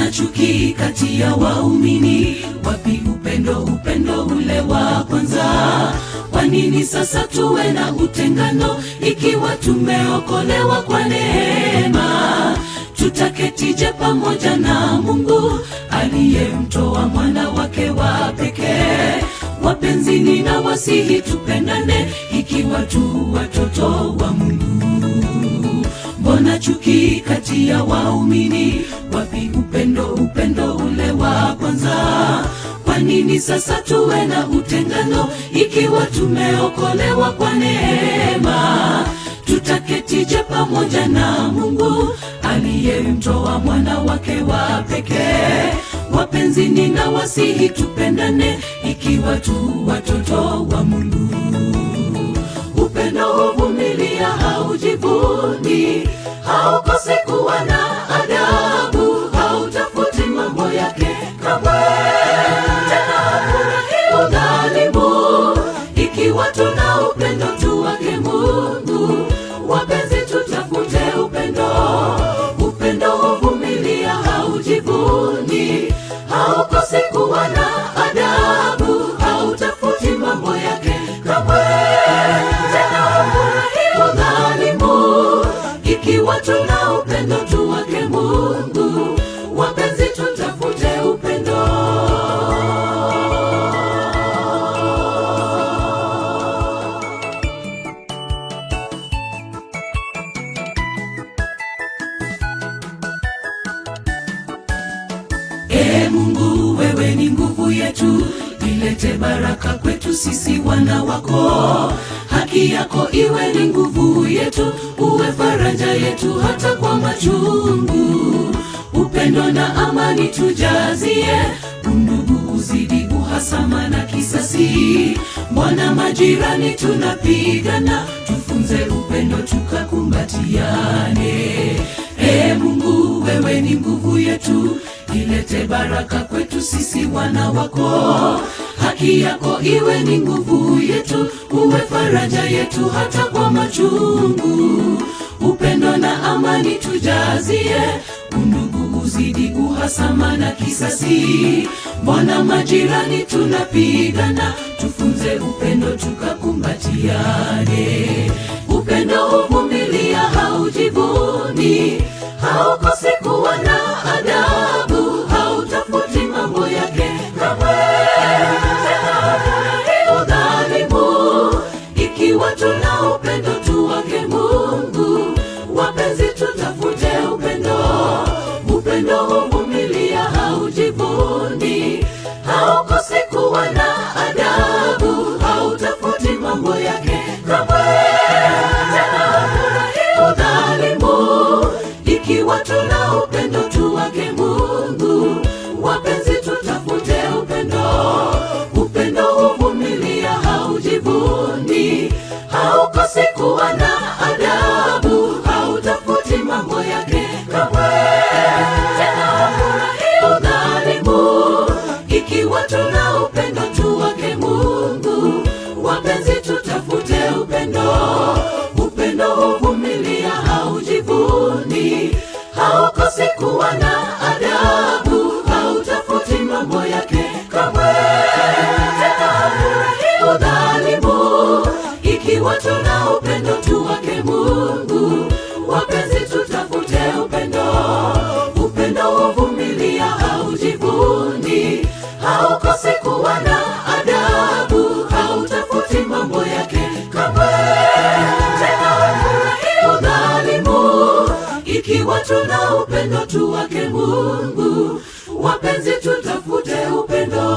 Mbona chuki kati ya waumini? Wapi upendo, upendo ule wa kwanza? Kwa nini sasa tuwe na utengano, ikiwa tumeokolewa kwa neema? Tutaketije pamoja na Mungu aliyemtoa mwana wake wa pekee? Wapenzi, ninawasihi tupendane, ikiwa tu watoto wa Mungu. Mbona chuki kati ya waumini? Wapi upendo, upendo ule wa kwanza? Kwa nini sasa tuwe na utengano, ikiwa tumeokolewa kwa neema? Tutaketije pamoja na Mungu aliyemtoa mwana wake wa pekee? Wapenzi, ninawasihi tupendane, ikiwa tu watoto wa Mungu. Upendo huvumilia, haujivuni, haukosi kuwa na adabu, hautafuti mambo yake kamwe, tena hafurahi udhalimu. Ikiwa tuna upendo tu wake Mungu, wapenzi, tutafute upendo. Upendo huvumilia, haujivuni, haukosi kuwa na adabu, hautafuti mambo yake kamwe, tena hafurahi udhalimu. Ikiwa tuna upendo tu wake Mungu, wapenzi, tutafute upendo. Mungu, wewe ni nguvu yetu, ilete baraka kwetu sisi wana wako. Haki yako iwe ni nguvu yetu, uwe faraja yetu hata kwa machungu. Upendo na amani tujazie, undugu uzidi, uhasama na kisasi. Mbona majirani tunapigana? Tufunze upendo tukakumbatiane. Mungu, wewe ni nguvu yetu, ilete baraka kwetu sisi wana wako. Haki yako iwe ni nguvu yetu, uwe faraja yetu hata kwa machungu. Upendo na amani tujazie, undugu uzidi, uhasama na kisasi. Mbona majirani tunapigana? Tufunze upendo tukakumbatiane. Upendo huvumilia, haujivuni, haukosi kuwa na adabu, hautafuti mambo yake kamwe, tena hafurahi udhalimu. Ikiwa tuna upendo tu wake Mungu, wapenzi, tutafute upendo. Upendo huvumilia, haujivuni, haukosi kuwa na adabu, hautafuti mambo yake kamwe, tena hafurahi udhalimu. Ikiwa tuna upendo tu wake Mungu, wapenzi, tutafute upendo. Upendo huvumilia, haujivuni, haukosi kuwa na adabu, hautafuti mambo yake kamwe, tena hafurahi udhalimu. Ikiwa tuna upendo tu wake Mungu, wapenzi, tutafute upendo. Upendo huvumilia, haujivuni, haukosi kuwa na adabu, hautafuti mambo yake kamwe, tena hafurahi udhalimu. Ikiwa tuna upendo tu wake Mungu, wapenzi, tutafute upendo. Upendo huvumilia, haujivuni, haukosi kuwa na adabu, hautafuti mambo yake kamwe, tena hafurahi udhalimu. Ikiwa tuna upendo tu wake Mungu, wapenzi, tutafute upendo.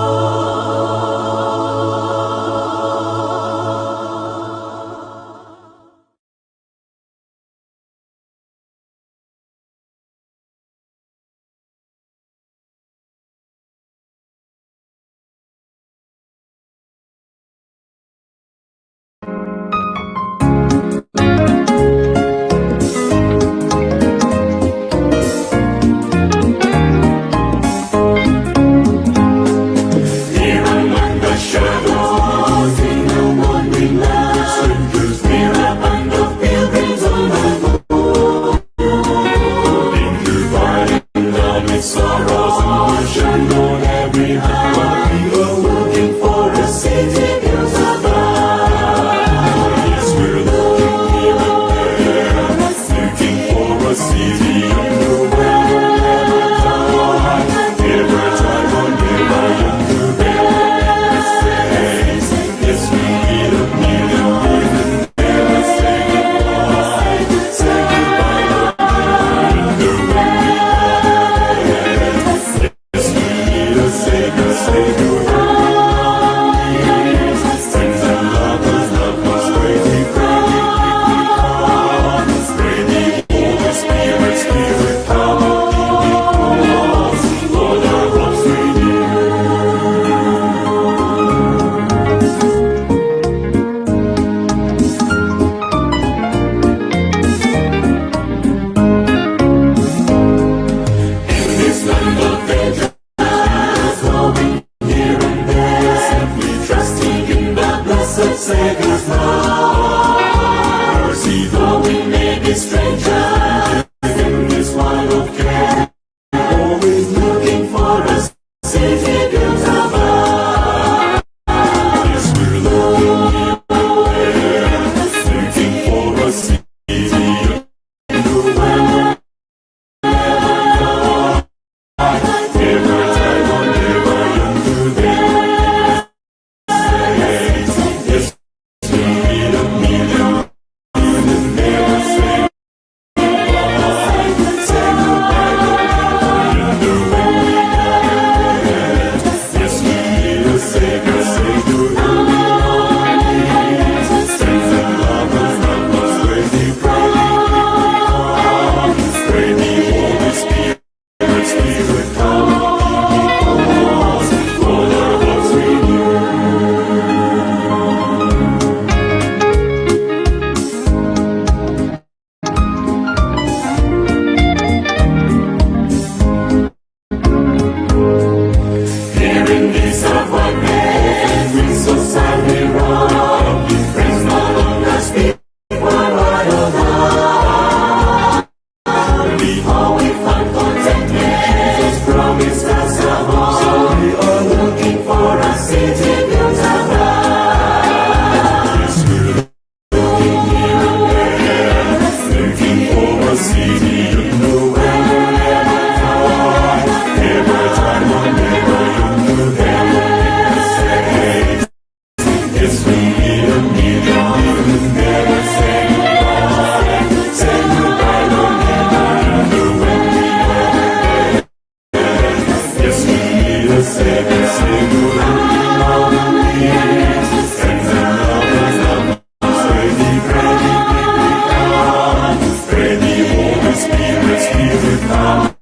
say goodbye. Mercy, though we may be strangers in this world of care, always looking for a city built above. Yes, we're looking everywhere, looking for a city in the world. Never time or never under there. Yes, we need a million and never say goodbye. Say goodbye, wonder when we die. Yes, we need a Savior, say goodbye. Friends and lovers, pray thee, pray thee, Holy Spirit, Spirit, come.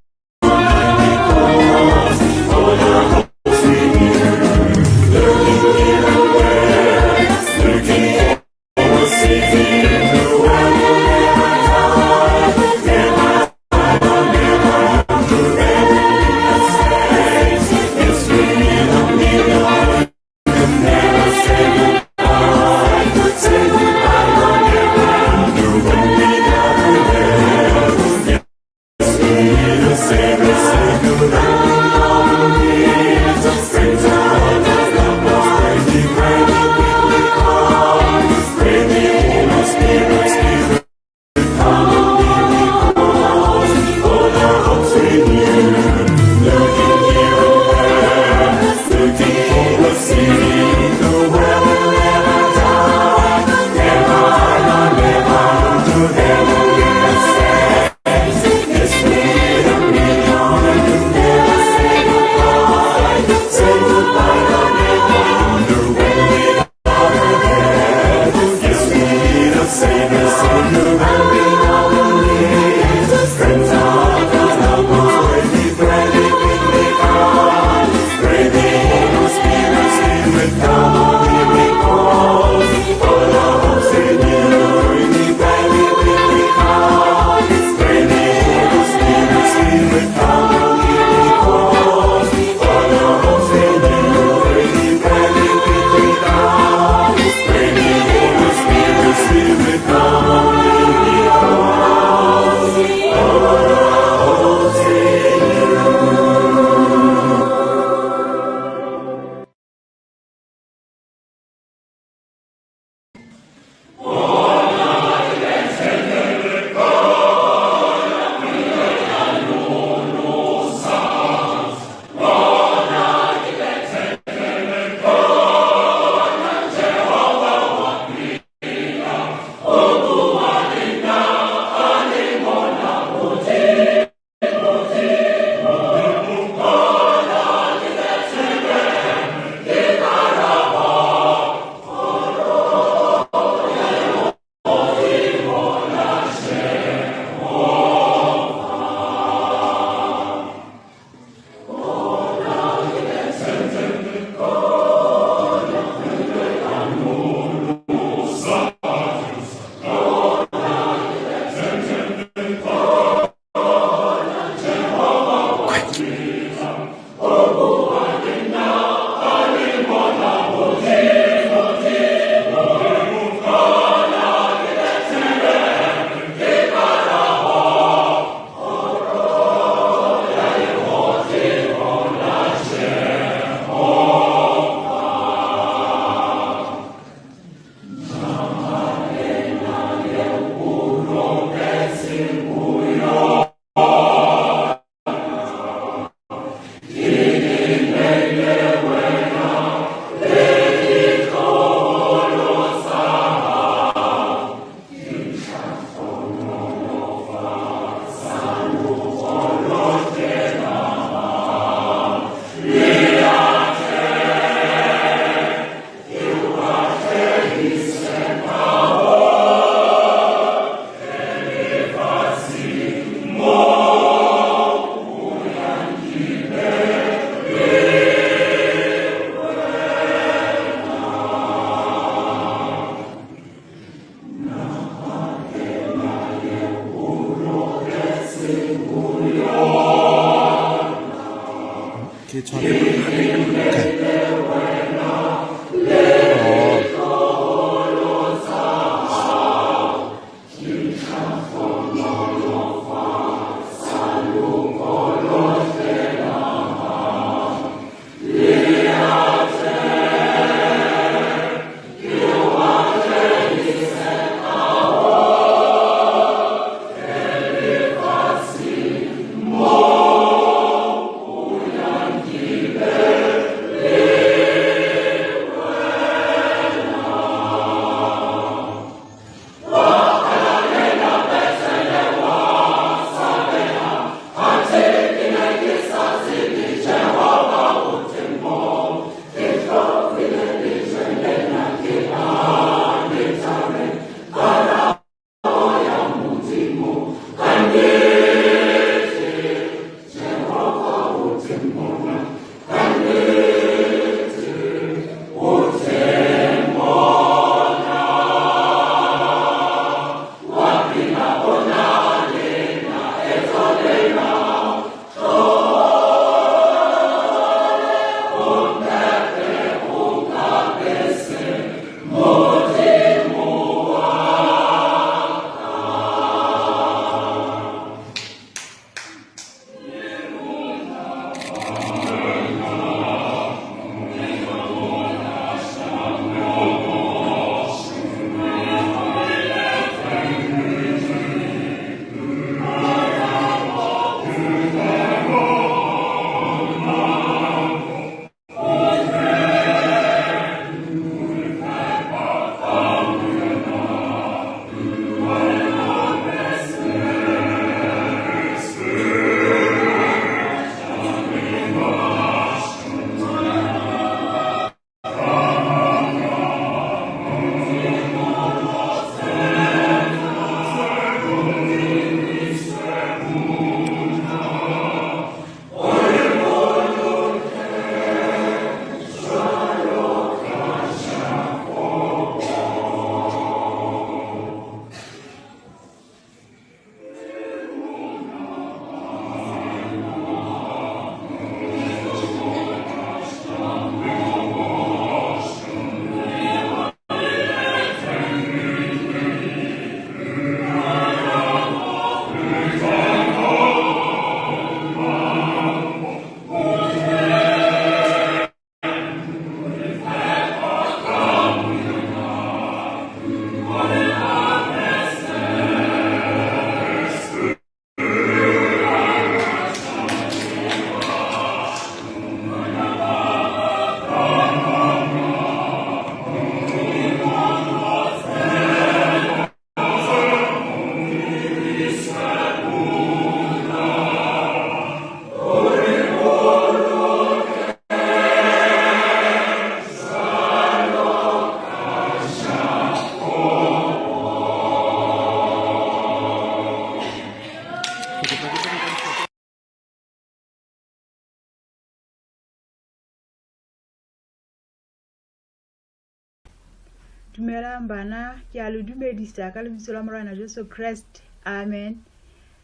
Dumelang bana, ke a le dumedisa ka lebitso la Morena Jesu Christ. Amen.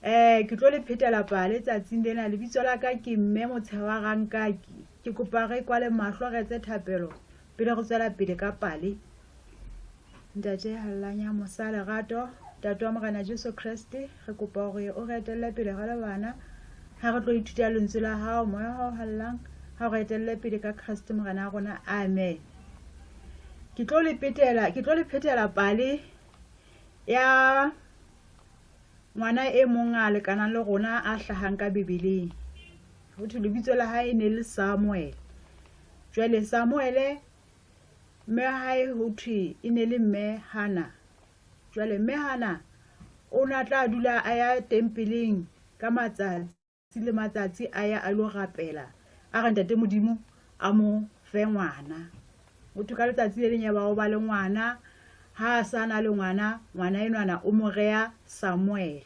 Ke tlo le phetela pale tsatsing lena. Lebitso la ka ke mme Motshewa Rankaki. Ke kopa re kwale mahlo re etse thapelo pele re tswela pele ka pale. Ntate hallanya mosa lerato, Tate wa Morena Jesu Christ, re kopa hore o re etelle pele ga le bana. Ha re tlo ithuta lentswe la hao, moya hao hallang, ha re etelle pele ka Christ Morena rona. Amen. Ke tlo le phetela pale ya ngwana e mong a lekanang le rona a hlahang ka Bibeleng. Ho thwe lebitso la hae ne le Samuel. Jwale Samuel mme hae ho thwe e ne le mme Hana. Jwale mme Hana o na tla dula a ya tempeleng ka matsatsi le matsatsi a ya a lo rapela a re ntate Modimo a mo fe ngwana. Motho ka letsatsi le leng ba o ba le ngwana, ha sa na le ngwana enwana o mo rea Samuel.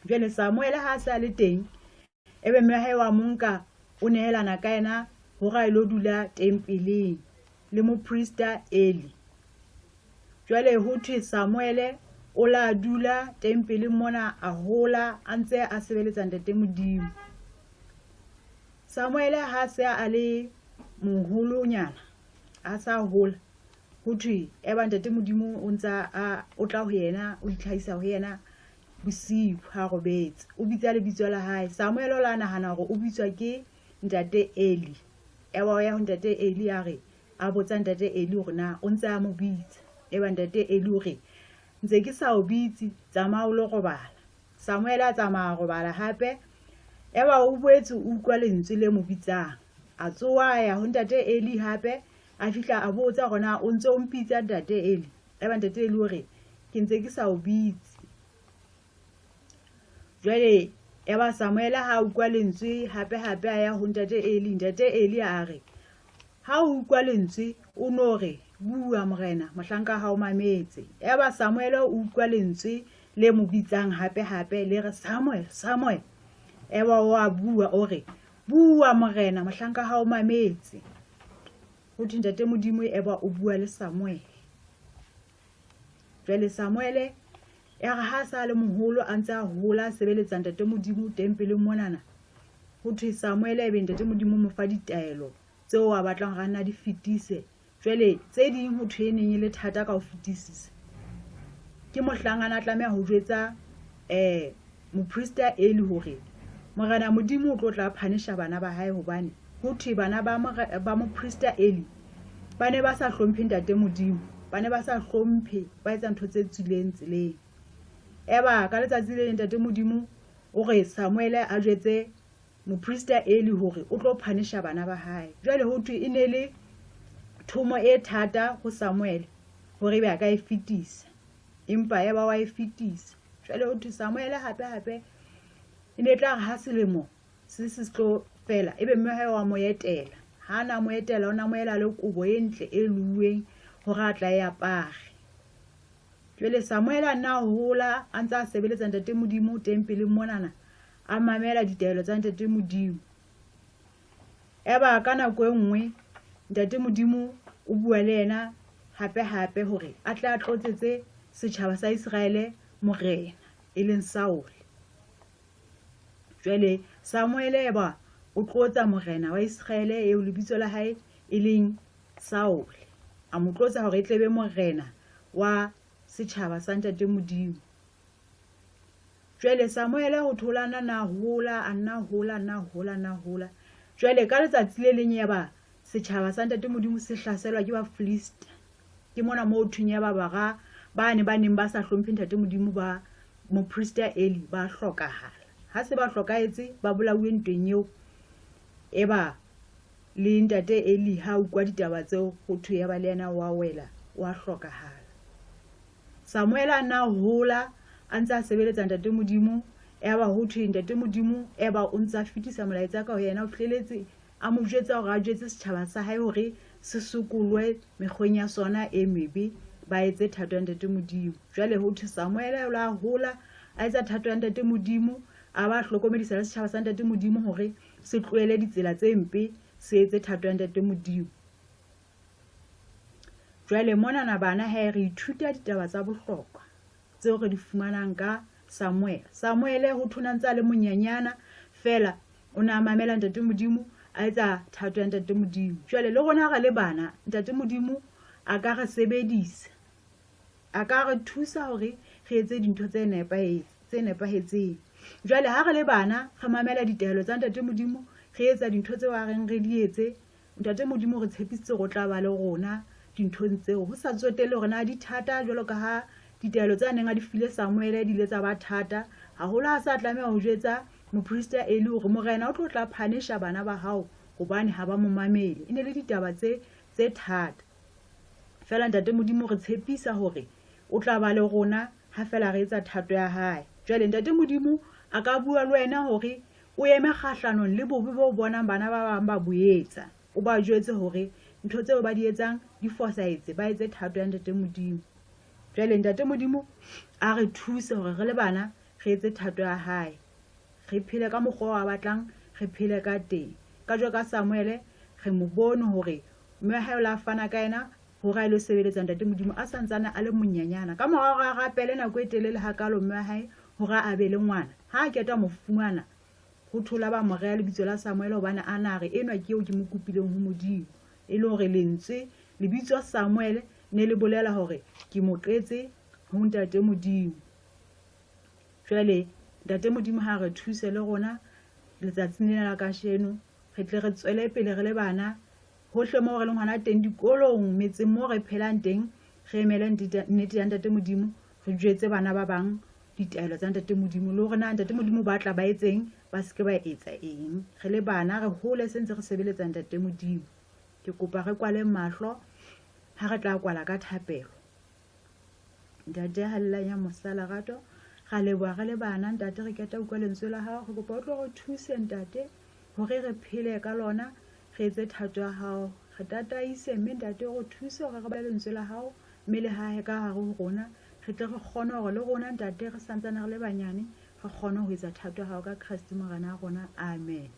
Jwale Samuel ha sa le teng, ebe mme hae wa monka o nehelana ka ena ho ra ilo dula tempeleng le mopriesta Eli. Jwale ho thwe Samuel o la dula tempeleng mona a hola a ntse a sebeletsa ntate Modimo. Samuel ha se a le moholonyana a sa hola, ho thwe eba ntate Modimo o ntsa o tla ho yena, o itlhaisa ho yena bosiu ha robetse. O bitsa lebitso la hae Samuel, o la nahana hore o bitswa ke ntate Eli. Eba ya ho ntate Eli a re a botsa ntate Eli hore na o ntse a mo bitsa. Eba ntate Eli hore ntse ke sa o bitsi, tsamaya o lo robala. Samuel a tsamaya robala hape, eba o boetse o utlwa lentswe le mo bitsang. A tsoa ya ho ntate Eli hape, a fihla a botsa gona o ntse o mpitsa ntate Eli. Eba ntate Eli hore ke ntse ke sa o bitsi. Jwale eba Samuel ha utlwa lentswe hape a ya ho ntate Eli. Ntate Eli a re ha o utlwa lentswe o no re bua morena, mohlanka ha o mametse. Eba Samuel o utlwa lentswe le mo bitsang hape le re Samuel. Eba wa bua o re bua morena, mohlanka ha o mametse. Ho thwe ntate Modimo eba o bua le Samuel. Jwale Samuel ya ha sa le moholo a ntse a hola sebeletsa ntate Modimo tempeleng monana. Ho thwe Samuel ebe ntate Modimo mo fa ditaelo tseo a batlang rana di fitise. Jwale tse ding ho thwe neng le thata ka ho fitisisa. Ke mohlangana tlameha ho jwetsa mopriesta Eli hore Morena Modimo o tlo tla phanisha bana ba hae hobane ho thwe bana ba mopriesta Eli ba ne ba sa hlomphe ntate Modimo, ba ne ba sa hlomphe, ba etsa ntho tse tswileng tseleng. Eba ka letsatsi le ntate Modimo o re Samuel a jwetse mopriesta Eli hore o tlo phanisha bana ba hae. Jwale ho thwe e ne le thomo e thata ho Samuel hore be a ka e fitisa, empa eba wa e fitisa. Jwale ho thwe Samuel hape e ne tla ha selemo se tlo fela, ebe mme hae wa mo etela. Ha na mo etela, ona mo ela le kobo e ntle e luweng hore a tla e apare. Jwale Samuel a na hola a ntse a sebeletsa ntate Modimo tempeleng monana, a mamela ditaelo tsa ntate Modimo. Eba ka nako e nngwe ntate Modimo o bua le yena hape hore a tla tlotsetse setjhaba sa Israele morena e leng Saul. Jwale Samuel eba o tlotsa morena wa Israele eo lebitso la hae e leng Saul. A mo tlotsa hore e tlebe morena wa setjhaba sa ntate Modimo. Jwale Samuel ho tholana na hola, na hola. Jwale ka letsatsi le leng yaba setjhaba sa ntate Modimo se hlaselwa ke ba Philistine. Ke mona mo thunya ba neng ba sa hlomphe ntate Modimo ba mopriesta Eli ba hlokahala. Ha se ba hlokaetse ba bolauwe ntweng eo, eba le ntate Eli ha utlwa ditaba tseo ho thwe ya ba le yena wa wela wa hlokahala. Samuel a na hola a ntse a sebeletsa ntate Modimo, eba ho thwe ntate Modimo eba o ntse a fitisa molaetsa ka ho yena, o hleletse a mo jwetsa hore a jwetse setjhaba sa hae hore se sokolwe mekgweng ya sona e mebe, ba etse thato ya ntate Modimo. Jwale ho thwe Samuel o la hola a etsa thato ya ntate Modimo, a ba hlokomedisa le setjhaba sa ntate Modimo hore se tlohele ditsela tse mpe, se etse thato ya ntate Modimo. Jwale monana bana he re ithuta ditaba tsa bohlokwa tseo re di fumanang ka Samuele ho thona ntse a le monyanyana fela o na mamela ntate Modimo a etsa thato ya ntate Modimo. Jwale le rona ga le bana ntate Modimo a ka re sebedisa, a ka re thusa hore re etse dintho tse nepahetseng. Jwale ha re le bana re mamela ditehelo tsa ntate Modimo, re etsa dintho tseo a reng re di etse, ntate Modimo re tshepisitse go tla ba le rona dinthong tseo. Ho sa tsotelle hore na di thata jwalo ka ha ditehelo tsa neng a di file Samuele di le tsa ba thata. Haholo ha sa tlameha ho jwetsa moprista Eli hore morena o tlo tla phanisha bana ba hao hobane ha ba mo mamele. E ne le ditaba tse thata. Fela ntate Modimo re tshepisa hore o tla ba le rona ha fela re etsa thato ya hae. Jwale ntate Modimo a ka bua le wena hore o eme kgahlanong le bobe bo bonang bana ba bang ba boetsa. O ba jwetse hore ntho tseo ba di etsang di fosahetse, ba etse thato ya ntate Modimo. Jwale ntate Modimo a re thuse hore re le bana re etse thato ya hae. Re phele ka mokgwa wa batlang, re phele ka teng. Ka jwa ka Samuele re mo bone hore mme ha o la fana ka ena hore a ile sebeletsa ntate Modimo a santsana a le monyanyana. Ka morao ga rapele nako e telele hakalo mme hae hore a be le ngwana. Ha a keta mo fumana ho thola ba mo rea lebitso la Samuele hobane a na re enwa ke eo ke mo kopileng ho Modimo. E le hore lentswe lebitso Samuele ne le bolela hore ke moqetse ho ntate Modimo. Jwale ntate Modimo ha re thuse le rona letsatsing lena la kasheno, re tle re tswele pele re le bana hohle mo re leng hona teng dikolong, metseng mo re phelang teng, re emele nnete ya ntate Modimo, re jwetse bana ba bang ditaelo tsa ntate Modimo le hore na ntate Modimo ba tla ba etseng, ba se ke ba etsa eng. Re le bana re hole sentse re sebeletsa ntate Modimo. Ke kopa re kwale mahlo ha re tla kwala ka thapelo. Ntate hallanya mosala gato ga leboha re le bana ntate, re keta utlwa lentswe la hao, re kopa o tlo re thuse ntate hore re phele ka lona, re etse thato ya hao. Re tataise mme ntate go thuse hore re ba lentswe la hao mme le hae ka hare ho rona, re tle re kgone hore le rona ntate re santsane re le banyane re kgone ho etsa thato ya hao ka Christ morena wa rona. Amen.